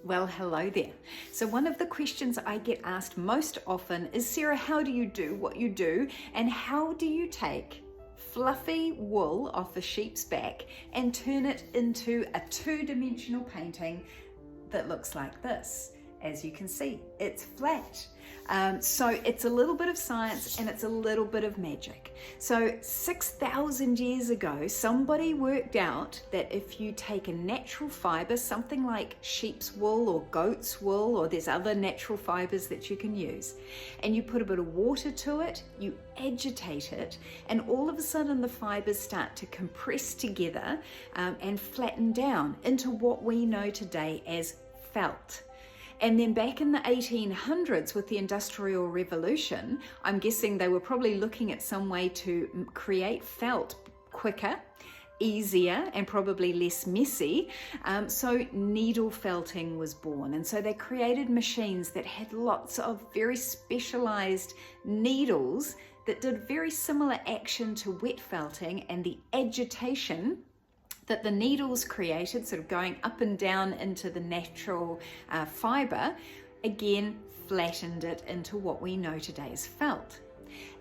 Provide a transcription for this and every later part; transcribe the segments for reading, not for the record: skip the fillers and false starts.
Well, hello there. So one of the questions I get asked most often is, Sarah, how do you do what you do? And how do you take fluffy wool off a sheep's back and turn it into a two-dimensional painting that looks like this? As you can see, it's flat. So it's a little bit of science and it's a little bit of magic. So 6,000 years ago, somebody worked out that if you take a natural fiber, something like sheep's wool or goat's wool, or there's other natural fibers that you can use, and you put a bit of water to it, you agitate it, and all of a sudden the fibers start to compress together and flatten down into what we know today as felt. And then back in the 1800s with the Industrial Revolution, I'm guessing they were probably looking at some way to create felt quicker, easier, and probably less messy. So needle felting was born. And so they created machines that had lots of very specialized needles that did very similar action to wet felting, and the agitation that the needles created, sort of going up and down into the natural fiber, again flattened it into what we know today as felt.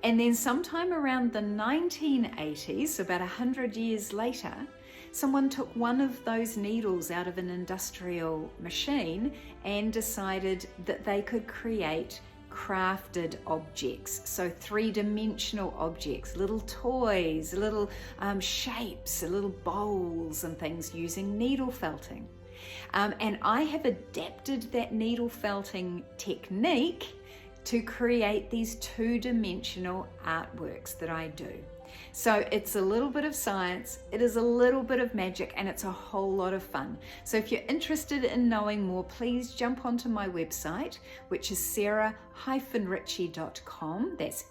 And then sometime around the 1980s, so about 100 years later, someone took one of those needles out of an industrial machine and decided that they could create crafted objects, so three-dimensional objects, little toys, little shapes, little bowls and things using needle felting. And I have adapted that needle felting technique to create these two-dimensional artworks that I do. So it's a little bit of science, it is a little bit of magic, and it's a whole lot of fun. So if you're interested in knowing more, please jump onto my website, which is sarah-ritchie.com. That's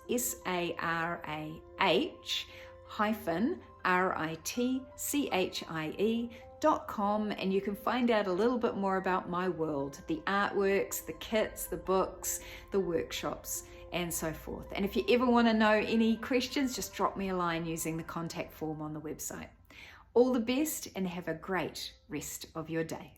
sarah-ritchie.com, and you can find out a little bit more about my world, the artworks, the kits, the books, the workshops, and so forth. And if you ever want to know any questions, just drop me a line using the contact form on the website. All the best and have a great rest of your day.